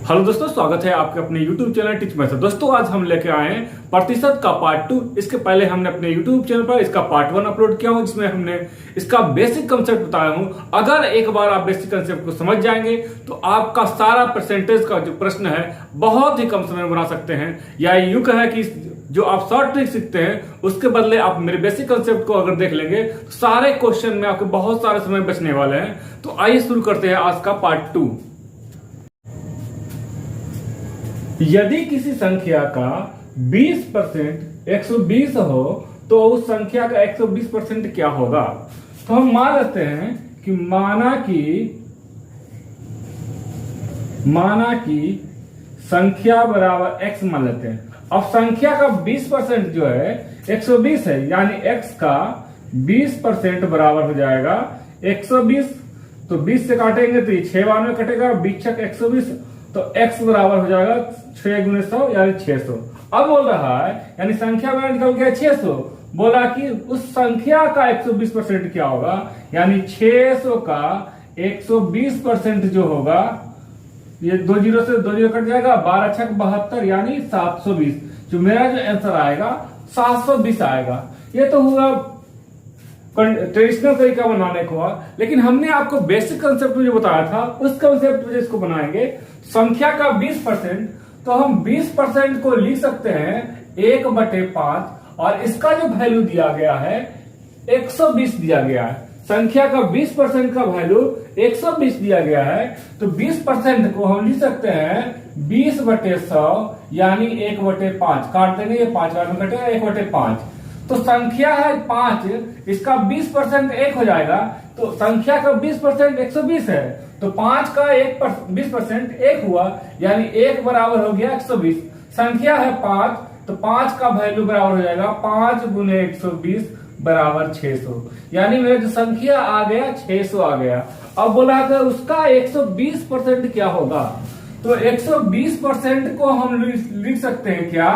Hello दोस्तों, स्वागत है आपके अपने YouTube चैनल टीच मेथड। दोस्तों आज हम लेके आए हैं प्रतिशत का पार्ट 2। इसके पहले हमने अपने YouTube चैनल पर इसका पार्ट 1 अपलोड किया हूं, जिसमें हमने इसका बेसिक कंसेप्ट बताया हूं। अगर एक बार आप बेसिक कंसेप्ट को समझ जाएंगे तो आपका सारा परसेंटेज का जो प्रश्न है बहुत ही कम समय में बना सकते हैं। या यूं कहें कि जो आप शॉर्ट ट्रिक सीखते हैं उसके बदले आप मेरे बेसिक कंसेप्ट को अगर देख लेंगे तो सारे क्वेश्चन में आपके बहुत सारे समय बचने वाले हैं। तो आइए शुरू करते हैं आज का पार्ट 2। यदि किसी संख्या का 20% 120 हो तो उस संख्या का 120% क्या होगा। तो हम मान लेते हैं कि माना कि संख्या बराबर x मान लेते हैं। अब संख्या का 20% जो है 120 है, यानी x का 20% बराबर हो जाएगा 120। तो 20 से काटेंगे तो ये 6 बार में कटेगा, 20 120, तो x बराबर हो जाएगा 6 गुने 100 यानी 600। अब बोल रहा है यानी संख्या में निकल गया 600, बोला कि उस संख्या का 120% क्या होगा, यानी 600 का 120% जो होगा, ये 2 जीरो से 2 जीरो कट जाएगा, 12 छक 72 यानी 720। जो मेरा जो आंसर आएगा 720 आएगा। ये तो हुआ ट्रेडिशनल तरीका बनाने को, लेकिन हमने आपको बेसिक कंसेप्ट में जो बताया था उस कंसेप्ट में इसको बनाएंगे। संख्या का 20%, तो हम 20% को लिख सकते हैं 1/5 और इसका जो वैल्यू दिया गया है 120 दिया गया है। संख्या का 20% का वैल्यू 120 दिया गया है, तो 20% को हम लिख सकते हैं 20/100 यानी 1/5। काट देंगे, ये 5 बार में कटेगा, 1/5। तो संख्या है 5, इसका 20% 1 हो जाएगा, तो संख्या का 20% 120 है, तो 5 का 20% 1 हुआ, यानी 1 बराबर हो गया 120। संख्या है 5, तो 5 का वैल्यू बराबर हो जाएगा 5 गुने 120 बराबर 600, यानी मेरा जो संख्या आ गया 600 आ गया। अब बोला था उसका 120% क्या होगा, तो 120% को हम लिख सकते हैं क्या,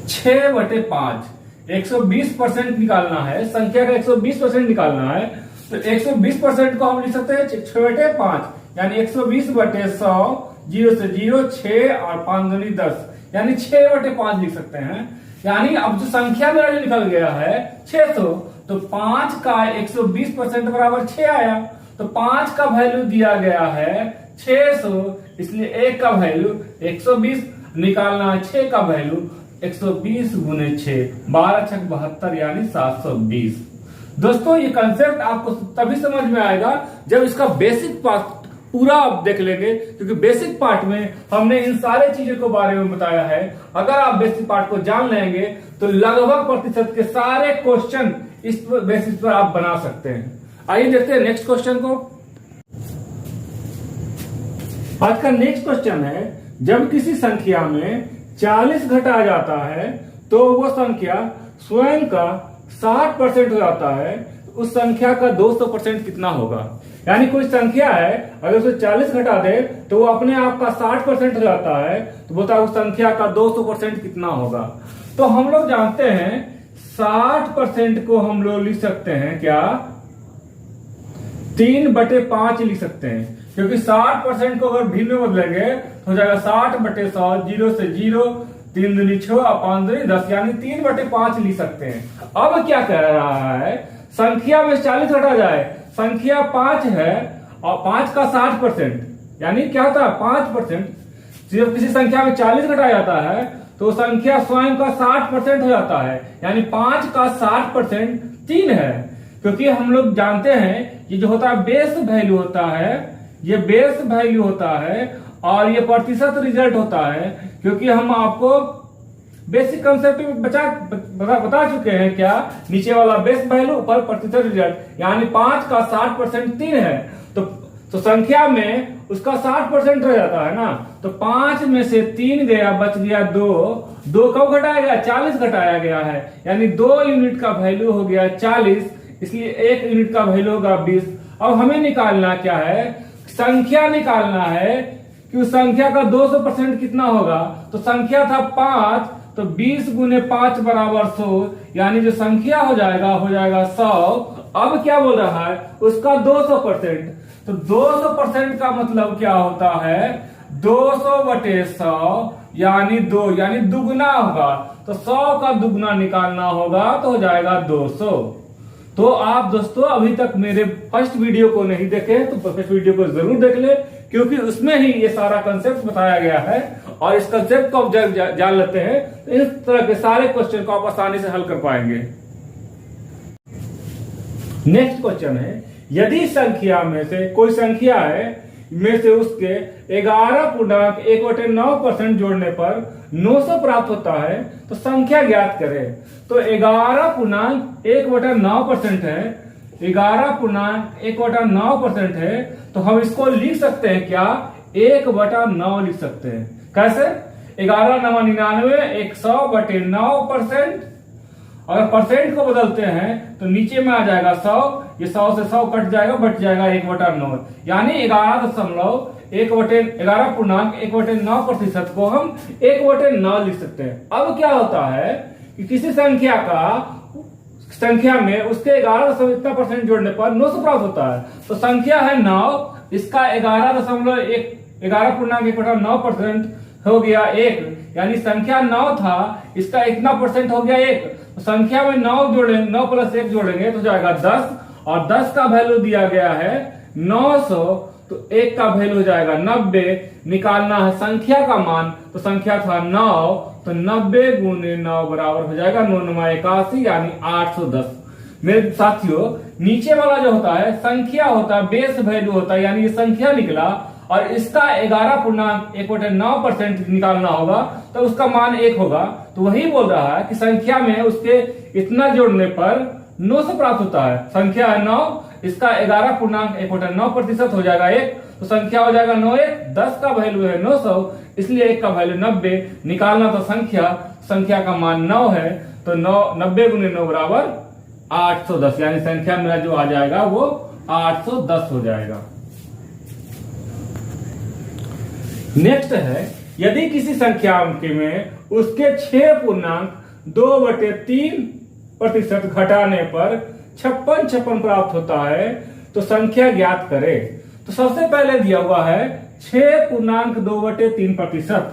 6/5। 120% निकालना है, संख्या का 120% निकालना है, तो 120% को हम लिख सकते हैं 6/5 यानी 120/100, 0 से 0, 6 और 5 दूनी 10 यानी 6/5 लिख सकते हैं। यानी अब जो संख्या मेरा जो निकल गया है 600, तो 5 का 120% बराबर 6 आया, तो 5 का वैल्यू दिया गया है 600, इसलिए 1 का वैल्यू 120 निकालना है, 6 का वैल्यू 120 गुने 6, 12 छक 72 यानी 720। दोस्तों ये कंसेप्ट आपको तभी समझ में आएगा जब इसका बेसिक पार्ट पूरा आप देख लेंगे, क्योंकि बेसिक पार्ट में हमने इन सारे चीजों के बारे में बताया है। अगर आप बेसिक पार्ट को जान लेंगे तो लगभग प्रतिशत के सारे क्वेश्चन इस बेसिस पर आप बना सकते हैं। आइए देखते हैं नेक्स्ट क्वेश्चन को। आज का नेक्स्ट क्वेश्चन है, जब किसी संख्या में 40 घटाया जाता है तो वो संख्या स्वयं का 60% हो जाता है, तो उस संख्या का 200% कितना होगा। यानी कोई संख्या है, अगर उसे 40 घटा दे तो वो अपने आप का 60% हो जाता है, तो बताओ उस संख्या का 200% कितना होगा। तो हम लोग जानते हैं 60% को हम लोग लिख सकते हैं क्या, 3/5 लिख सकते हैं, क्योंकि 60% को अगर भिन्न में बदलेंगे तो हो जाएगा 60/100, 0 से 0, 3 दूनी 6 और 5 दूनी 10 यानी 3/5 लिख सकते हैं। अब क्या कह रहा है, संख्या में 40 घटा जाए, संख्या 5 है और 5 का 60% यानी क्या होता है 5%। जब किसी संख्या में 40 घटाया जाता है तो संख्या स्वयं का 60% हो जाता है, यानी 5 का 60% 3 है। क्योंकि हम लोग जानते हैं ये जो होता है बेस वैल्यू होता है, ये बेस वैल्यू होता है और ये प्रतिशत रिजल्ट होता है, क्योंकि हम आपको बेसिक कंसेप्ट में बता चुके हैं क्या, नीचे वाला बेस वैल्यू ऊपर प्रतिशत रिजल्ट, यानी 5 का 60% 3 है, तो संख्या में उसका 60% रह जाता है ना, तो 5 में से 3 गया, बच गया 2 कब घटाया गया, 40 घटाया गया है, यानी 2 यूनिट का वैल्यू हो गया 40, इसलिए 1 यूनिट का वैल्यू होगा 20। अब हमें निकालना क्या है, संख्या निकालना है कि उस संख्या का 200% कितना होगा। तो संख्या था 5, तो 20 गुने 5 बराबर 100, यानी जो संख्या हो जाएगा 100। अब क्या बोल रहा है, उसका 200%। तो 200% का मतलब क्या होता है, 200/100 यानी 2, यानी दुगना होगा। तो 100 का दुगना निकालना होगा तो हो जाएगा 200। तो आप दोस्तों अभी तक मेरे फर्स्ट वीडियो को नहीं देखे तो फर्स्ट वीडियो को जरूर देख ले, क्योंकि उसमें ही ये सारा कंसेप्ट बताया गया है। और इस कंसेप्ट को आप जान लेते हैं तो इस तरह के सारे क्वेश्चन को आप आसानी से हल कर पाएंगे। नेक्स्ट क्वेश्चन है, यदि संख्या में से कोई संख्या है में से उसके 11.1/9% जोड़ने पर 900 प्राप्त होता है तो संख्या ज्ञात करें। तो 11.1/9% है, 11.1/9% है, तो हम इसको लिख सकते हैं क्या, 1/9 लिख सकते हैं। कैसे, 11×9 = 100/9%। अगर परसेंट को बदलते हैं तो नीचे में आ जाएगा 100, ये 100 से 100 कट जाएगा, बच जाएगा 1/9, यानी 11.1/9% को हम 1/9 लिख सकते हैं। अब क्या होता है कि किसी संख्या में उसके 11% जोड़ने पर 900 प्राप्त होता है। तो संख्या है 9, इसका 11.1/9% हो गया 1, यानी संख्या 9 था, इसका इतना परसेंट हो गया 1। तो संख्या में 9 जोड़ेंगे, 9 + 1 जोड़ेंगे तो जाएगा 10, और 10 का वैल्यू दिया गया है 900, तो 1 का वैल्यू हो जाएगा 90। निकालना है संख्या का मान, तो संख्या था 9, तो 90 × 9 बराबर हो जाएगा 9×9 = 81, यानी 810। मेरे साथियों, नीचे वाला जो होता है संख्या होता है, बेस वैल्यू होता है, यानी ये संख्या निकला और इसका 11.1/9% निकालना होगा तो उसका मान 1 होगा। तो वही बोल रहा है कि संख्या में उसके इतना जोड़ने पर 900 प्राप्त होता है। संख्या है 9, इसका 11.1/9% हो जाएगा 1, तो संख्या हो जाएगा 9 1, 10 का वैल्यू है 900, इसलिए 1 का वैल्यू 90। निकालना तो संख्या का मान 9 है, तो 90 × 9 बराबर 810, यानी संख्या मेरा जो आ जाएगा वो 810 हो जाएगा। नेक्स्ट है, यदि किसी संख्या में उसके 6.2/3% घटाने पर 56 प्राप्त होता है तो संख्या ज्ञात करें। तो सबसे पहले दिया हुआ है 6.2/3%,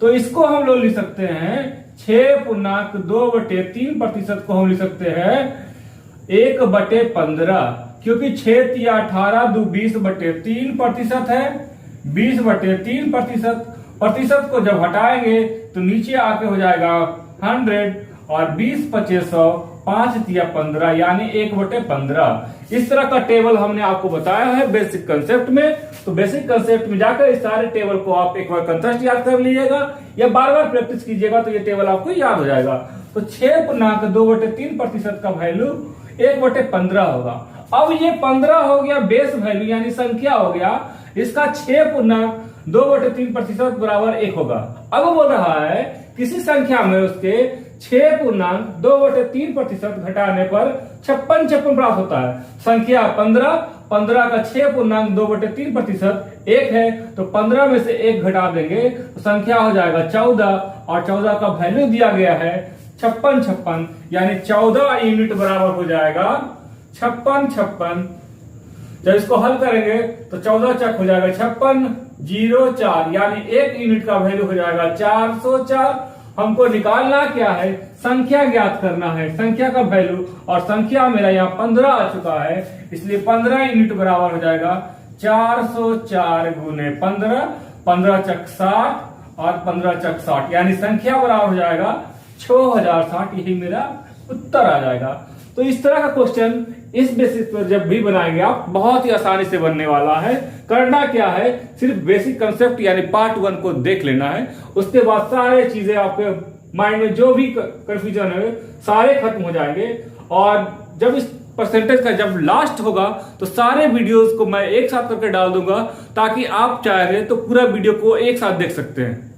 तो इसको हम लोग लिख सकते हैं 6.2/3% को हम लिख सकते हैं 1/15, क्योंकि 6 × 3 = 18, 2 20/3% है, 20/3%। प्रतिशत को जब हटाएंगे तो नीचे आके हो जाएगा 100, और 20 × 25 100, 5 × 3 = 15, यानी 1/15। इस तरह का टेबल हमने आपको बताया है बेसिक कंसेप्ट में। तो बेसिक कंसेप्ट में जाकर इस सारे टेबल को आप एक बार कंसेप्ट याद कर लीजिएगा या बार बार प्रैक्टिस कीजिएगा तो ये टेबल आपको याद हो जाएगा। तो 6.2/3% का वैल्यू 1/15 होगा। अब ये 15 हो गया बेस वैल्यू, यानी संख्या हो गया, इसका 6.2/3% बराबर 1 होगा। अब बोल रहा है किसी संख्या में उसके 6.2/3% घटाने पर 56 प्राप्त होता है। संख्या 15 का 6.2/3% 1 है, तो 15 में से 1 घटा देंगे तो संख्या हो जाएगा 14, और 14 का वैल्यू दिया गया है 56, यानी 14 यूनिट बराबर हो जाएगा 56। जब इसको हल करेंगे तो 14 चक हो जाएगा 56, 0 4, यानी 1 यूनिट का वैल्यू हो जाएगा 404। हमको निकालना क्या है, संख्या ज्ञात करना है, संख्या का वैल्यू, और संख्या मेरा यहाँ 15 आ चुका है, इसलिए 15 यूनिट बराबर हो जाएगा 404 × 15, 15 चक 60 और 15 चक 60, यानी संख्या बराबर हो जाएगा 6060। यही मेरा उत्तर आ जाएगा। तो इस तरह का क्वेश्चन इस बेसिस पर जब भी बनाएंगे आप, बहुत ही आसानी से बनने वाला है। करना क्या है, सिर्फ बेसिक कंसेप्ट यानी पार्ट 1 को देख लेना है, उसके बाद सारे चीजें आपके माइंड में जो भी कंफ्यूजन है सारे खत्म हो जाएंगे। और जब इस परसेंटेज का जब लास्ट होगा तो सारे वीडियोस को मैं एक साथ करके डाल दूंगा, ताकि आप चाहे तो पूरा वीडियो को एक साथ देख सकते हैं।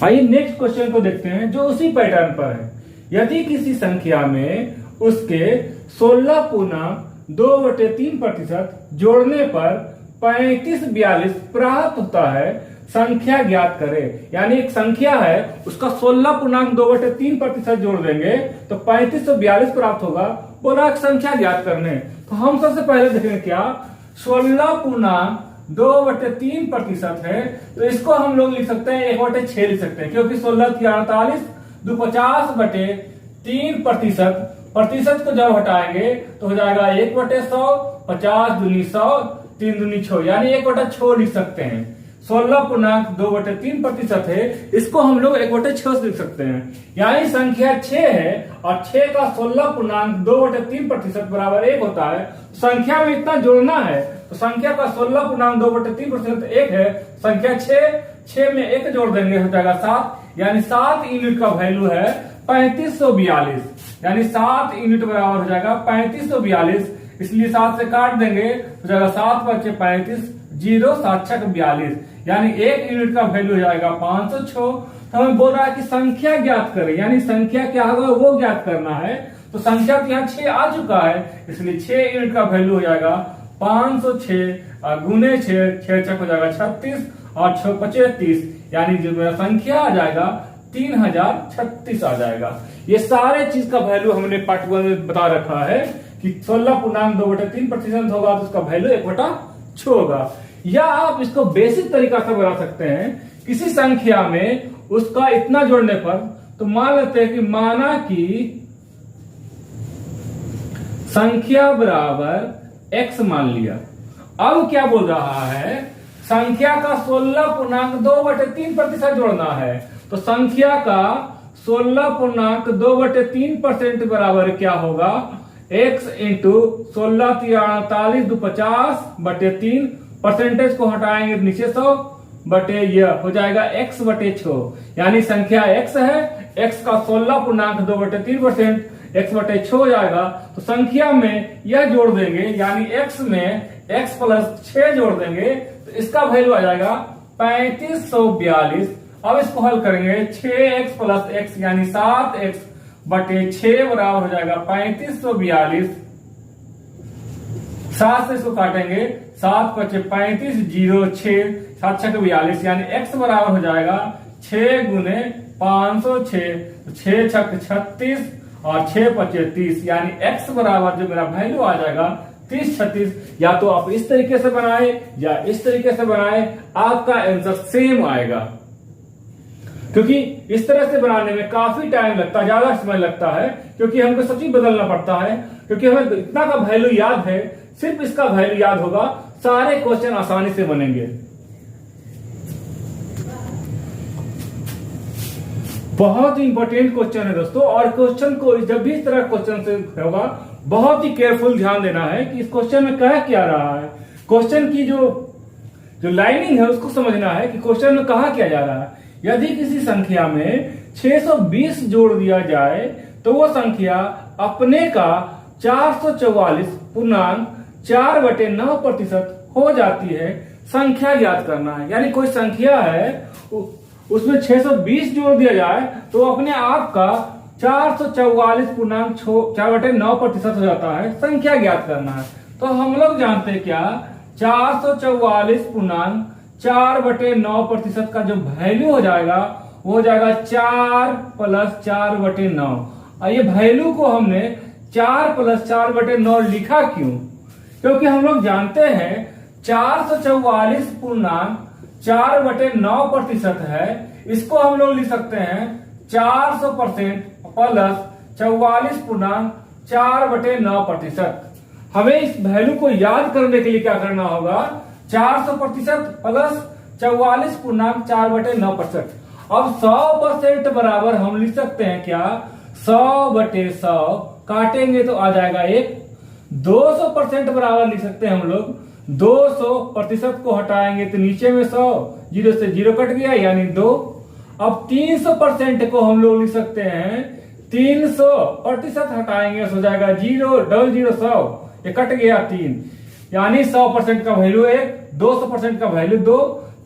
आइए नेक्स्ट क्वेश्चन को देखते हैं जो उसी पैटर्न पर है। यदि किसी संख्या में उसके 16.2/3% जोड़ने पर 3542 प्राप्त होता है, संख्या ज्ञात करें। यानी एक संख्या है, उसका 16.2/3% जोड़ देंगे तो 3542 प्राप्त होगा, बोला एक संख्या ज्ञात करने। तो हम सबसे पहले देखेंगे क्या 16.2/3% है, तो इसको हम लोग लिख सकते हैं 1/6 लिख सकते हैं, क्योंकि 16 की 48 2 50/3%। प्रतिशत को जब हटाएंगे तो हो जाएगा 1/100, 50 दूनी 100, 3 दूनी 6, यानी 1/6 लिख सकते हैं। 16.2/3% है, इसको हम लोग 1/6 से लिख सकते हैं, यानी संख्या 6 है और 6 का 16.2/3% बराबर 1 होता है। संख्या में इतना जोड़ना है, तो संख्या का 16.2/3% 1 है, संख्या 6 में 1 जोड़ देंगे हो जाएगा 7, यानी 7 यूनिट का वैल्यू है 3542, यानी 7 यूनिट बराबर हो जाएगा 3542, इसलिए 7 से काट देंगे हो जाएगा 7 बचे 35, 0 7 6 42, यानी 1 यूनिट का वैल्यू हो जाएगा 506। हमें बोल रहा है कि संख्या ज्ञात करें, यानी संख्या क्या होगा वो ज्ञात करना है। तो संख्या तो यहाँ 6 आ चुका है, इसलिए 6 यूनिट का वैल्यू हो जाएगा 506 गुने 6, 6 छक हो जाएगा 36 और 6 पचे 30, यानी जो मेरा संख्या आ जाएगा 3036 आ जाएगा। ये सारे चीज का वैल्यू हमने पार्ट 1 में बता रखा है कि 16.2/3% होगा तो उसका वैल्यू 1/6 होगा। या आप इसको बेसिक तरीका से बना सकते हैं, किसी संख्या में उसका इतना जोड़ने पर, तो मान लेते हैं कि माना कि संख्या बराबर x मान लिया। अब क्या बोल रहा है, संख्या का 16.2/3% जोड़ना है, तो संख्या का 16.2/3% बराबर क्या होगा, x इंटू 16 की 48 2 50/3, परसेंटेज को हटाएंगे नीचे 100 बटे यह हो जाएगा x/6, यानी संख्या x है, x का 16.2/3% x/6 हो जाएगा। तो संख्या में यह जोड़ देंगे, यानी x में x + 6 जोड़ देंगे, तो इसका वैल्यू आ जाएगा 3542। अब इसको हल करेंगे, 6x + x यानी 7x/6 बराबर हो जाएगा 3542। 7 से इसको काटेंगे, 7 बचे 35, 0 6 7 6 42, यानी x बराबर हो जाएगा 6 गुने 506, 6 छक 36 और 6 पचे 30, यानी x बराबर जो मेरा वैल्यू आ जाएगा 3036। या तो आप इस तरीके से बनाए या इस तरीके से बनाए, आपका आंसर सेम आएगा, क्योंकि इस तरह से बनाने में काफी टाइम लगता है, ज्यादा समय लगता है, क्योंकि हमको सब चीज बदलना पड़ता है, क्योंकि हमें इतना का वैल्यू याद है, सिर्फ इसका वैल्यू याद होगा, सारे क्वेश्चन आसानी से बनेंगे। बहुत ही इंपॉर्टेंट क्वेश्चन है दोस्तों, और क्वेश्चन को जब भी इस तरह क्वेश्चन से होगा बहुत ही केयरफुल ध्यान देना है कि इस क्वेश्चन में कहा क्या रहा है। क्वेश्चन की जो लाइनिंग है उसको समझना है कि क्वेश्चन में कहा क्या जा रहा है। यदि किसी संख्या में 620 जोड़ दिया जाए तो वो संख्या अपने का 444.4/9% हो जाती है, संख्या ज्ञात करना है। यानी कोई संख्या है उसमें 620 जोड़ दिया जाए तो अपने आप का 444.4/9% हो जाता है, संख्या ज्ञात करना है। तो हम लोग जानते हैं क्या, 444.4/9% का जो वैल्यू हो जाएगा वो हो जाएगा 4 + 4/9। ये वैल्यू को हमने 4 + 4/9 लिखा क्यों, क्योंकि हम लोग जानते हैं 444.4/9% है, इसको हम लोग लिख सकते हैं 400% + 44.4/9%। हमें इस वैल्यू को याद करने के लिए क्या करना होगा, 400% + 44.4/9%। अब 100% बराबर हम लिख सकते हैं क्या, 100/100 काटेंगे तो आ जाएगा 1। 200% बराबर लिख सकते हैं हम लोग, 200% को हटाएंगे तो नीचे में 100, 0 से 0 कट गया यानी 2। अब 300% को हम लोग लिख सकते हैं, 300% हटाएंगे तो हो जाएगा 0, 0 100, ये कट गया 3, यानी 100% का वैल्यू 1, 200% का वैल्यू 2,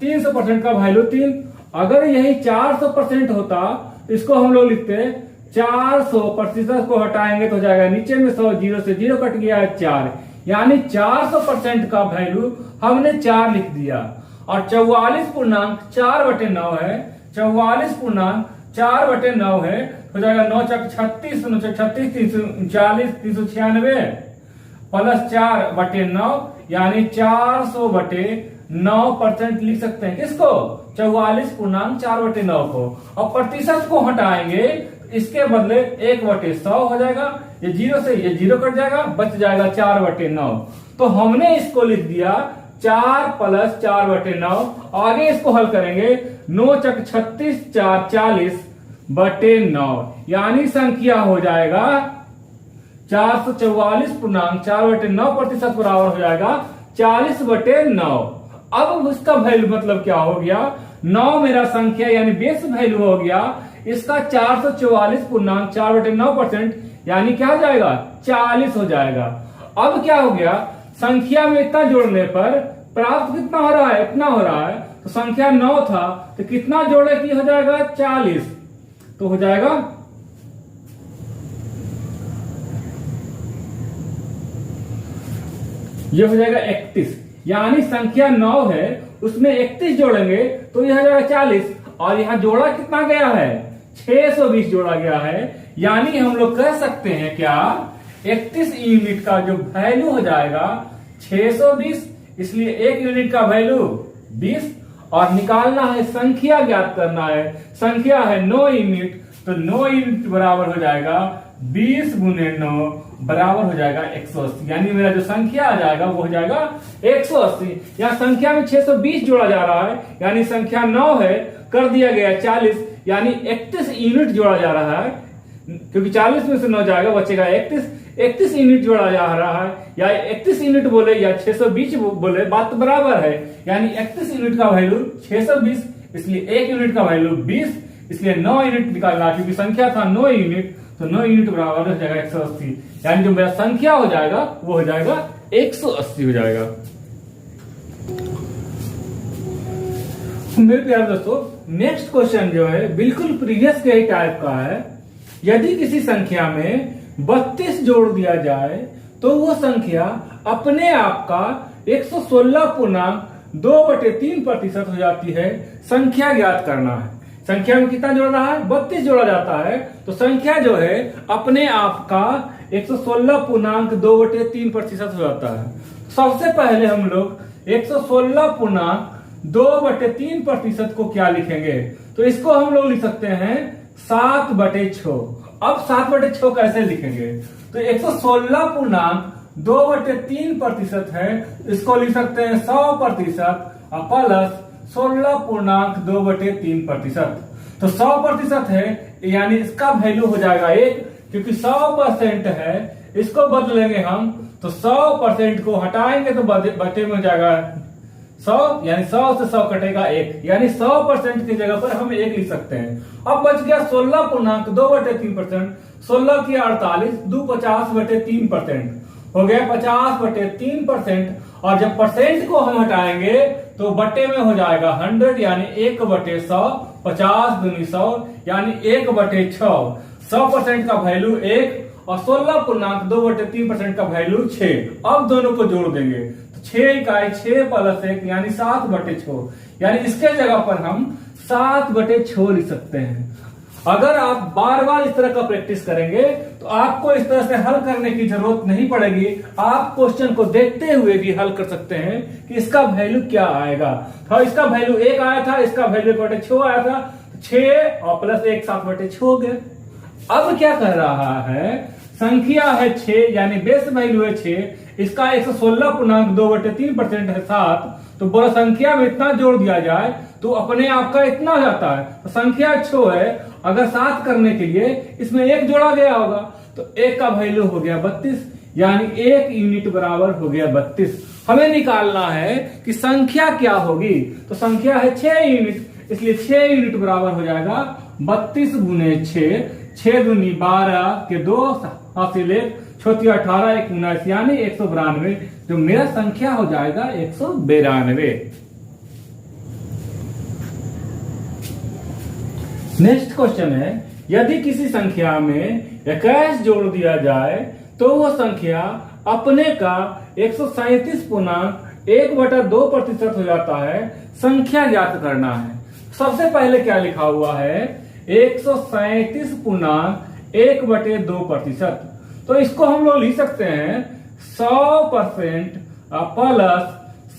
300% का वैल्यू 3। अगर यही 400% होता इसको हम लोग लिखते 400% को हटाएंगे तो हो जाएगा नीचे में 100, 0 से 0 कट गया है 4, यानी 400% का वैल्यू हमने 4 लिख दिया। और 44.4/9 है, 44.4/9 है, हो जाएगा 9 चक 36, 9 चक 36, 339, 396 प्लस 4/9 यानी 400/9% लिख सकते हैं। किसको? 44.4/9 को। अब प्रतिशत को हटाएंगे, इसके बदले 1/100 हो जाएगा। ये 0 से ये 0 कट जाएगा, बच जाएगा 4/9। तो हमने इसको लिख दिया 4 + 4/9। आगे इसको हल करेंगे, 9 चक 36, 4 40/9 यानी संख्या हो जाएगा 444.4/9 प्रतिशत बराबर हो जाएगा 40/9। अब उसका वैल्यू मतलब क्या हो गया? 9 मेरा संख्या यानी बेस वैल्यू हो गया, इसका 444.4/9% यानी क्या हो जाएगा? 40 हो जाएगा। अब क्या हो गया? संख्या में इतना जोड़ने पर प्राप्त कितना हो रहा है? इतना हो रहा है। तो संख्या 9 था तो कितना जोड़े की हो जाएगा? 40। तो हो जाएगा ये हो जाएगा 31, यानी संख्या 9 है उसमें 31 जोड़ेंगे तो यह हो जाएगा 40। और यहां जोड़ा कितना गया है? 620 जोड़ा गया है। यानी हम लोग कह सकते हैं क्या? 31 यूनिट का जो वैल्यू हो जाएगा 620, इसलिए 1 यूनिट का वैल्यू 20। और निकालना है, संख्या ज्ञात करना है। संख्या है 9 यूनिट, तो 9 यूनिट बराबर हो जाएगा 20 × 9 बराबर हो जाएगा 180। यानी मेरा जो संख्या आ जाएगा वो हो जाएगा 180। यहाँ संख्या में 620 जोड़ा जा रहा है, यानी संख्या 9 है, कर दिया गया 40, यानी 31 यूनिट जोड़ा जा रहा है। क्योंकि 40 में से 9 जाएगा, बचेगा 31 यूनिट जोड़ा जा रहा है। या 31 यूनिट बोले या 620 बोले, बात तो बराबर है। यानी 31 यूनिट का वैल्यू 620, इसलिए 1 यूनिट का वैल्यू 20, इसलिए 9 यूनिट निकालना, क्योंकि संख्या था 9 यूनिट, तो 9 यूनिट बराबर हो जाएगा 180। यानी जो मेरा संख्या हो जाएगा वो हो जाएगा 180 हो जाएगा। मेरे प्यारे दोस्तों, नेक्स्ट क्वेश्चन जो है बिल्कुल प्रीवियस के ही टाइप का है। यदि किसी संख्या में 32 जोड़ दिया जाए तो वो संख्या अपने आप का 116.2/3% हो जाती है। संख्या ज्ञात करना है। संख्या में कितना जोड़ रहा है? 32 जोड़ा जाता है, तो संख्या जो है अपने आप का 116.2/3% हो जाता है। सबसे पहले हम लोग 116.2/3% को क्या लिखेंगे? तो इसको हम लोग लिख सकते हैं 7/6। अब 7/6 कैसे लिखेंगे? तो 116.2/3% है, इसको लिख सकते हैं 100% प्लस 16.2/3%। तो 100% है, यानी इसका वैल्यू हो जाएगा 1, क्योंकि 100% है। इसको बदलेंगे हम, तो 100% को हटाएंगे तो बटे में हो जाएगा 100, यानी 100 से 100 कटेगा 1, यानी 100% की जगह पर हम 1 लिख सकते हैं। अब बच गया 16.2/3%। 16 की 48, 2 50/3% हो गया 50/3%। और जब परसेंट को हम हटाएंगे तो बटे में हो जाएगा 100, यानी 1/100, 50 दूनी 100, यानी 1/6। 100% का वैल्यू 1 और 16.2/3% का वैल्यू 6। अब दोनों को जोड़ देंगे तो 6 इकाई 6 + 1 यानी 7/6, यानी इसके जगह पर हम 7/6 लिख सकते हैं। अगर आप बार बार इस तरह का प्रैक्टिस करेंगे तो आपको इस तरह से हल करने की जरूरत नहीं पड़ेगी। आप क्वेश्चन को देखते हुए भी हल कर सकते हैं कि इसका वैल्यू क्या आएगा। तो इसका वैल्यू 1 आया था, इसका वैल्यू 1/6 आया था, 6 और प्लस 1 7/6 हो गए। अब क्या कर रहा है? संख्या है 6, यानी बेस वैल्यू है 6, इसका 116.2/3% है 7। तो बोला संख्या में इतना जोड़ दिया जाए तो अपने आप का इतना हो जाता है। तो संख्या 6 है, अगर 7 करने के लिए इसमें 1 जोड़ा गया होगा, तो 1 का वैल्यू हो गया 32, यानी 1 यूनिट बराबर हो गया 32। हमें निकालना है कि संख्या क्या होगी। तो संख्या है 6 यूनिट, इसलिए 6 यूनिट बराबर हो जाएगा 32 × 6। 6 दूनी 12 के 2 हासिल 1, 6 18 1 19, यानी 192। जो मेरा संख्या हो जाएगा 192। नेक्स्ट क्वेश्चन है, यदि किसी संख्या में 21 जोड़ दिया जाए तो वो संख्या अपने का 137.1/2% हो जाता है। संख्या ज्ञात करना है। सबसे पहले क्या लिखा हुआ है? 137.1/2%। तो इसको हम लोग लिख सकते हैं 100% प्लस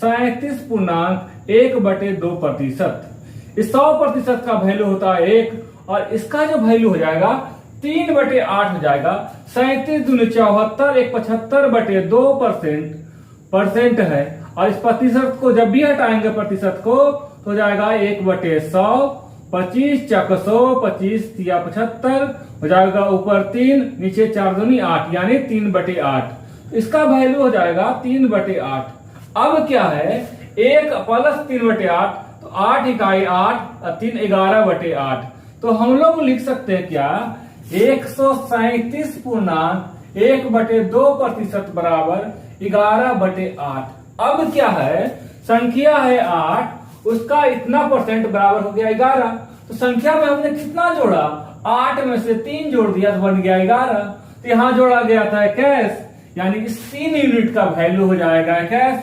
37.1/2%। इस 100% का वैल्यू होता है 1 और इसका जो वैल्यू हो जाएगा 3/8 हो जाएगा। 37 दूनी 74, 75/2% है। और इस प्रतिशत को जब भी हटाएंगे प्रतिशत को तो जाएगा 1/100, 25 चक 100, 25 या 75 हो जाएगा, ऊपर 3 नीचे 4 दूनी 8 यानी 3/8। इसका वैल्यू हो जाएगा 3/8। अब क्या है 1 प्लस 3/8 तो 8 इकाई 8 और 3 11/8। तो हम लोग लिख सकते हैं क्या 137.1/2% बराबर 11/8। अब क्या है संख्या है 8, उसका इतना परसेंट बराबर हो गया 11। तो संख्या में हमने कितना जोड़ा 8 में से 3 जोड़ दिया तो बन गया 11। तो यहां जोड़ा गया था 21 यानी इस 3 यूनिट का वैल्यू हो जाएगा 21।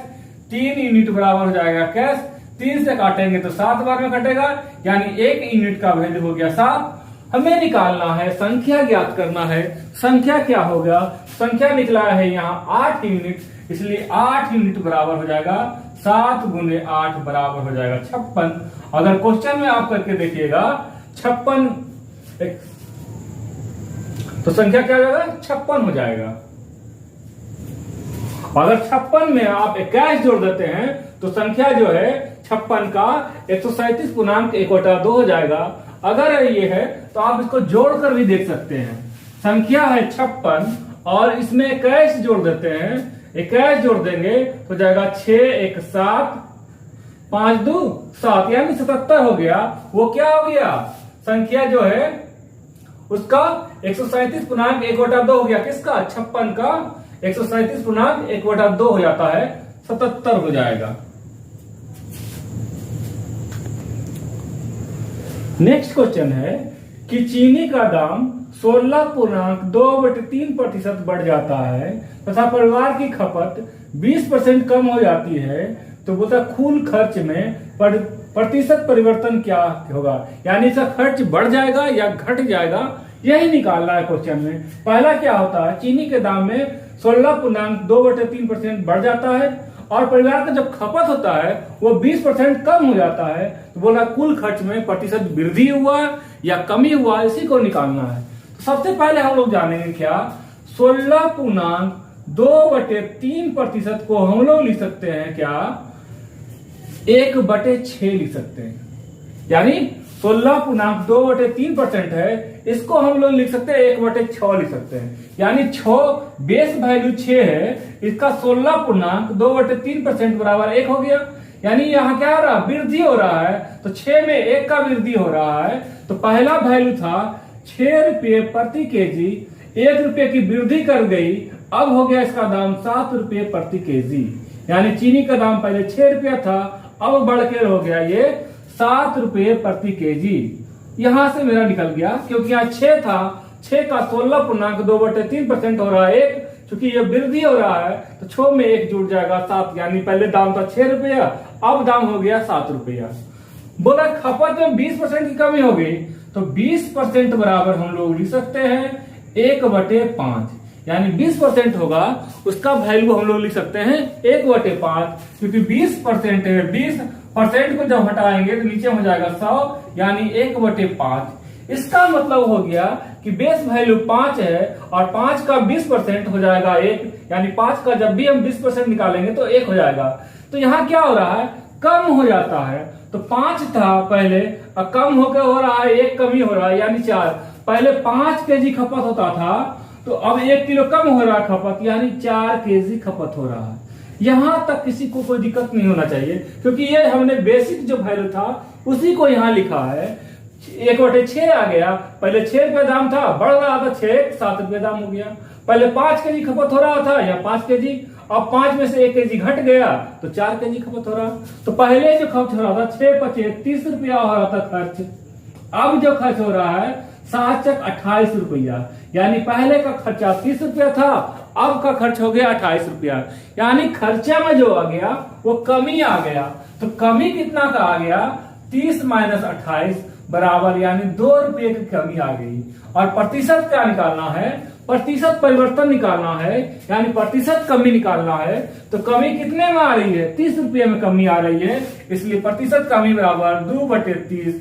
3 यूनिट बराबर हो जाएगा 21। 3 से काटेंगे तो 7 बार में कटेगा यानी 1 यूनिट का वैल्यू हो गया 7। हमें निकालना है संख्या ज्ञात करना है। संख्या क्या हो गया संख्या निकला है यहाँ 8 यूनिट, इसलिए 8 यूनिट बराबर हो जाएगा 7 गुने 8 बराबर हो जाएगा 56। अगर क्वेश्चन में आप करके देखिएगा 56 तो संख्या क्या हो जाएगा 56 हो जाएगा। अगर 56 में आप 21 जोड़ देते हैं तो संख्या जो है 56 का 137.1/2 हो जाएगा। अगर ये है तो आप इसको जोड़कर भी देख सकते हैं। संख्या है 56 और इसमें 21 जोड़ देते हैं, 21 जोड़ देंगे तो जाएगा 6 1 7 5 2 7 यानी 77 हो गया। वो क्या हो गया संख्या जो है उसका 137.1/2 हो गया। किसका 56 का 137.1/2 हो जाता है 77 हो जाएगा। नेक्स्ट क्वेश्चन है कि चीनी का दाम 16.2/3% बढ़ जाता है तथा परिवार की खपत 20% कम हो जाती है, तो बोलता कुल खर्च में प्रतिशत परिवर्तन क्या होगा, यानी इसका खर्च बढ़ जाएगा या घट जाएगा, यही निकालना है क्वेश्चन में। पहला क्या होता है चीनी के दाम में 16.2/3% बढ़ जाता है और परिवार का जब खपत होता है वो 20% कम हो जाता है, तो बोला कुल खर्च में प्रतिशत वृद्धि हुआ या कमी हुआ, इसी को निकालना है। तो सबसे पहले हम लोग जानेंगे क्या 16.2/3% को हम लोग लिख सकते हैं क्या 1/6 लिख सकते हैं। यानी 16.2/3% है, इसको हम लोग लिख सकते हैं 1/6 लिख सकते हैं। यानी 6 बेस वैल्यू 6 है, इसका 16.2/3% बराबर 1 हो गया। यानी यहाँ क्या हो रहा है वृद्धि हो रहा है, तो 6 में 1 का वृद्धि हो रहा है। तो पहला वैल्यू था 6 रुपये प्रति केजी, 1 रुपये की वृद्धि कर गई, अब हो गया इसका दाम 7 रुपये प्रति केजी। यानी चीनी का दाम पहले 6 रुपया था, अब बढ़कर हो गया ये 7 रुपये प्रति केजी। यहां से मेरा निकल गया क्योंकि यहाँ 6 था, 6 का 16.2/3% हो रहा है 1, क्योंकि ये वृद्धि हो रहा है तो 6 में 1 जुड़ जाएगा 7, यानी पहले दाम था 6 रुपया, अब दाम हो गया 7 रुपया। बोला खपत में 20% की कमी हो गई, तो 20% बराबर हम लोग लिख सकते हैं 1/5, यानी 20% होगा उसका वैल्यू हम लोग लिख सकते हैं 1/5, क्योंकि 20% है, 20% को जब हटाएंगे तो नीचे हो जाएगा 100 यानी 1/5। इसका मतलब हो गया कि बेस वैल्यू 5 है और 5 का 20% हो जाएगा 1, यानी 5 का जब भी हम 20% निकालेंगे तो 1 हो जाएगा। तो यहाँ क्या हो रहा है कम हो जाता है, तो 5 था पहले और कम होकर हो रहा है 1 कमी हो रहा है यानी 4। पहले 5 केजी खपत होता था तो अब 1 किलो कम हो रहा है खपत, यानी 4 केजी खपत हो रहा है। यहां तक किसी को कोई दिक्कत नहीं होना चाहिए, क्योंकि ये हमने बेसिक जो वैल्यू था उसी को यहाँ लिखा है। 1/6 आ गया, पहले 6 रुपये दाम था, बढ़ रहा था 6 7 रुपये दाम हो गया। पहले 5 केजी खपत हो रहा था या 5 केजी, अब 5 में से 1 केजी घट गया तो 4 केजी खपत हो रहा। तो पहले जो खर्च हो रहा था 6 5 30 रुपया हो रहा था खर्च, अब जो खर्च हो रहा है 7 चक 28 रुपया, यानी पहले का खर्चा 30 रुपया था, अब का खर्च हो गया 28 रुपया, यानी खर्चा में जो आ गया वो कमी आ गया। तो कमी कितना का आ गया 30 - 28 बराबर यानी 2 रुपये की कमी आ गई। और प्रतिशत क्या निकालना है, प्रतिशत परिवर्तन निकालना है, यानी प्रतिशत कमी निकालना है। तो कमी कितने में आ रही है, 30 रुपये में कमी आ रही है, इसलिए प्रतिशत कमी बराबर 2/30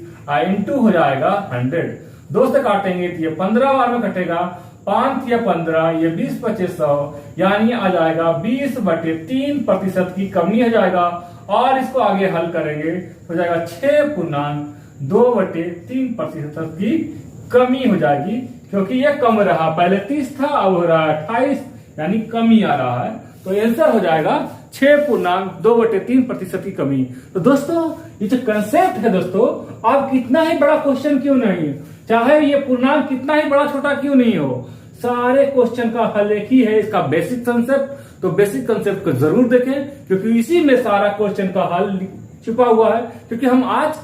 इंटू हो जाएगा 100। 2 से काटेंगे तो ये 15 बार में कटेगा, 5 या 15, ये 20/25 यानी आ जाएगा 20/3% की कमी हो जाएगा। और इसको आगे हल करेंगे तो जाएगा 6.2/3% की कमी हो जाएगी, क्योंकि ये कम रहा, पहले 30 था अब हो रहा है 28, यानी कमी आ रहा है। तो आंसर हो जाएगा 6.2/3% की कमी। तो दोस्तों ये जो कंसेप्ट है दोस्तों, आप कितना ही बड़ा क्वेश्चन क्यों नहीं, चाहे ये पूर्णांक कितना ही बड़ा छोटा क्यों नहीं हो, सारे क्वेश्चन का हल एक ही है, इसका बेसिक कंसेप्ट। तो बेसिक कंसेप्ट को जरूर देखें, क्योंकि इसी में सारा क्वेश्चन का हल छुपा हुआ है। क्योंकि हम आज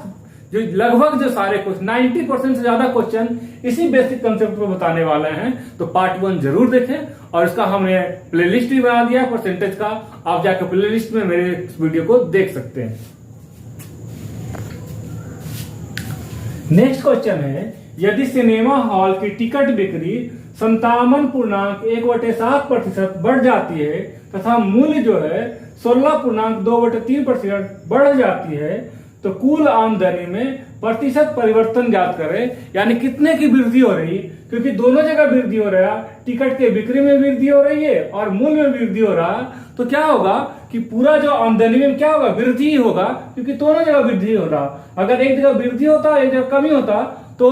जो लगभग जो सारे क्वेश्चन 90% से ज्यादा क्वेश्चन इसी बेसिक कंसेप्ट पर बताने वाले हैं। तो पार्ट 1 जरूर देखें, और इसका हमने प्लेलिस्ट भी बना दिया है परसेंटेज का, आप जाकर प्लेलिस्ट में मेरे इस वीडियो को देख सकते हैं। नेक्स्ट क्वेश्चन है, यदि सिनेमा हॉल की टिकट बिक्री 57.1/7% बढ़ जाती है तथा मूल्य जो है 16.2/3% बढ़ जाती है, तो कुल आमदनी में प्रतिशत परिवर्तन ज्ञात करें। यानी कितने की वृद्धि हो रही, क्योंकि दोनों जगह वृद्धि हो रहा है, टिकट के बिक्री में वृद्धि हो रही है और मूल्य में वृद्धि हो रहा है। तो क्या होगा कि पूरा जो आमदनी में क्या होगा, वृद्धि होगा, क्योंकि दोनों जगह वृद्धि हो रहा। अगर एक जगह वृद्धि होता एक जगह कमी होता तो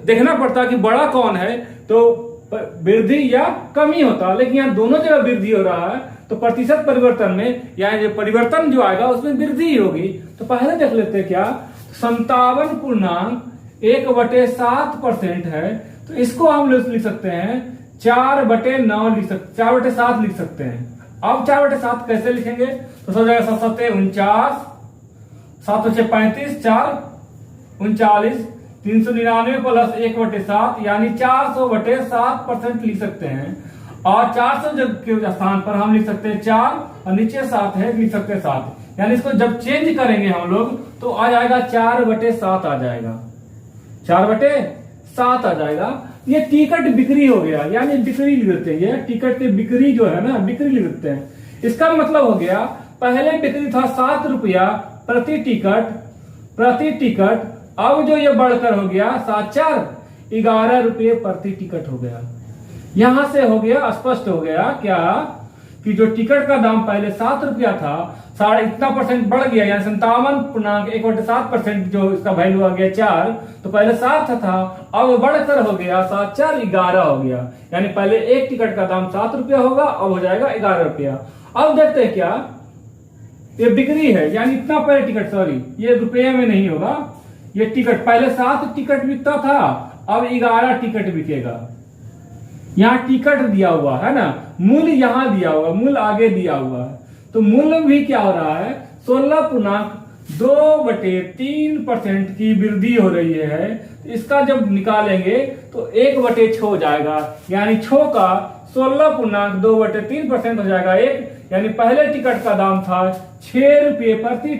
देखना पड़ता कि बड़ा कौन है, तो वृद्धि या कमी होता। लेकिन यहाँ दोनों जगह वृद्धि हो रहा है, तो प्रतिशत परिवर्तन में यहाँ जो परिवर्तन जो आएगा उसमें वृद्धि ही होगी। तो पहले देख लेते हैं क्या, 57.1/7% है, तो इसको हम लिख सकते हैं 4/9 लिख सकते, 4/7 लिख सकते हैं। अब 4/7 कैसे लिखेंगे, तो सब जाएगा 7 7 49, 7 6 35, 4 39, 399 प्लस 1/7 यानी 400/7% लिख सकते हैं। और 400 के स्थान पर हम लिख सकते हैं 4 और नीचे 7 है, लिख सकते हैं 7। यानी इसको जब चेंज करेंगे हम लोग तो आ जाएगा 4/7 आ जाएगा, 4/7 आ जाएगा। ये टिकट बिक्री हो गया, यानी बिक्री लिख देते हैं, ये टिकट की बिक्री जो है ना, बिक्री लिख देते हैं। इसका मतलब हो गया पहले बिक्री था 7 रुपया प्रति टिकट, अब जो ये बढ़कर हो गया 7×4 11 रुपये प्रति टिकट हो गया। यहां से हो गया, स्पष्ट हो गया क्या कि जो टिकट का दाम पहले 7 रुपया था, साढ़े इतना परसेंट बढ़ गया, यानी 57.1/7% जो इसका वैल्यू आ गया 4। तो पहले 7 था, अब बढ़कर हो गया 7×4 11 हो गया। यानी पहले एक टिकट का दाम 7 रुपया होगा, अब हो जाएगा 11 रुपया। अब देखते हैं क्या, ये बिक्री है, यानी इतना पहले टिकट, सॉरी ये रुपये में नहीं होगा, ये टिकट पहले 7 टिकट बिकता था, अब 11 टिकट बिकेगा। यहाँ टिकट दिया हुआ है ना, मूल्य यहाँ दिया हुआ, मूल्य आगे दिया हुआ है। तो मूल्य भी क्या हो रहा है, 16.2/3% की वृद्धि हो रही है। इसका जब निकालेंगे तो 1/6 हो जाएगा, यानी 6 का 16.2/3% हो जाएगा 1। यानी पहले टिकट का दाम था 6 रुपये प्रति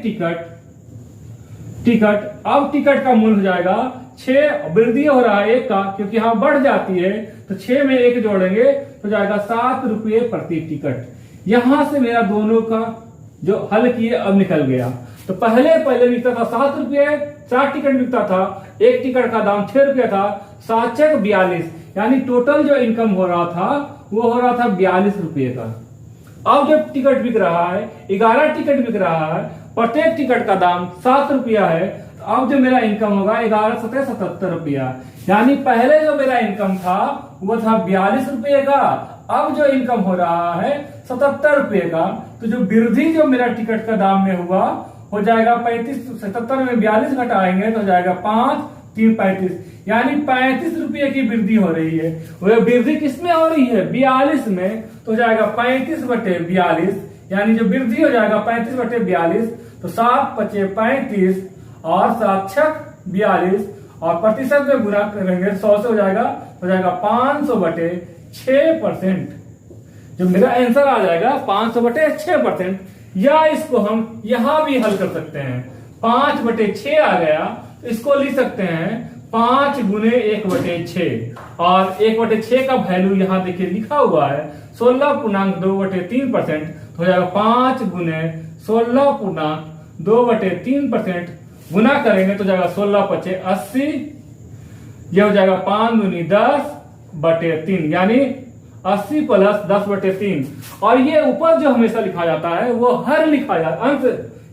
टिकट, अब टिकट का मूल्य हो जाएगा 6, वृद्धि हो रहा है 1 का, क्योंकि यहाँ बढ़ जाती है, तो 6 में 1 जोड़ेंगे तो जाएगा 7 रुपये प्रति टिकट। यहां से मेरा दोनों का जो हल किए अब निकल गया। तो पहले बिकता था 7 रुपये, 4 टिकट बिकता था, एक टिकट का दाम 6 रुपया था, 7×4 42, यानी टोटल जो इनकम हो रहा था वो हो रहा था 42 रुपये का। अब जब टिकट बिक रहा है, 11 टिकट बिक रहा है, प्रत्येक टिकट का दाम 7 रुपया है, तो अब जो मेरा इनकम होगा 11 7 77 रुपया। यानी पहले जो मेरा इनकम था वो था 42 रुपये का, अब जो इनकम हो रहा है 77 रुपये का। तो जो वृद्धि जो मेरा टिकट का दाम में हुआ हो जाएगा 35, 77 में 42 घटाएंगे तो हो जाएगा 5 3 35, यानी 35 रुपये की वृद्धि हो रही है। वह वृद्धि किसमें हो रही है, 42 में, तो हो जाएगा 35/42, यानी जो वृद्धि हो जाएगा 35/42। तो 7×5 35 और 7×6 42 और प्रतिशत में गुणा करेंगे 100 से हो जाएगा 500/6%। जो मेरा आंसर आ जाएगा 500/6%। या इसको हम यहां भी हल कर सकते हैं, 5/6 आ गया तो इसको लिख सकते हैं 5 गुने 1/6 और 1/6 का वैल्यू यहां देखिए लिखा हुआ है 16.2/3%। तो हो जाएगा 5 गुने 16.2/3%। गुना करेंगे तो जाएगा 16×5 80। यह हो जाएगा 5 दूनी 10/3 यानी 80 + 10/3। और ये ऊपर जो हमेशा लिखा जाता है वो हर लिखा जाता अंश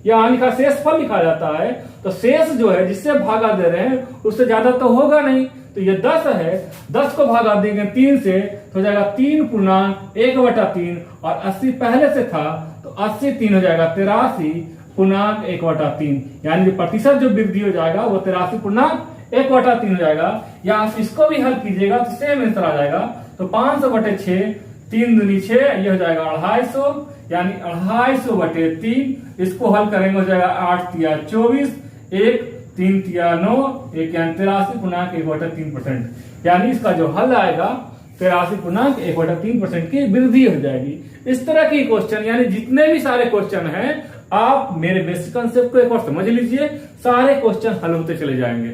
या लिखा शेषफल लिखा जाता है। तो शेष जो है जिससे भागा दे रहे हैं उससे ज्यादा तो होगा नहीं। तो ये 10 है, 10 को भागा देंगे 3 से तो हो जाएगा 3/1/3 और 80 पहले से था तो 80 3 हो जाएगा 83/1/3 यानी प्रतिशत जो वृद्धि हो जाएगा वो 83/1/3 हो जाएगा। या आप इसको भी हल कीजिएगा तो सेम आंसर आ जाएगा। तो 500/6 3 दूनी 6 ये हो जाएगा 250 यानी 250/3। इसको हल करेंगे हो जाएगा 8 तिया 24 1 3 तिया 9 1 यानी 83/1/3%। यानी इसका जो हल आएगा 83/1/3% की वृद्धि हो जाएगी। इस तरह की क्वेश्चन यानी जितने भी सारे क्वेश्चन हैं आप मेरे बेसिक कंसेप्ट को एक बार समझ लीजिए, सारे क्वेश्चन हल होते चले जाएंगे।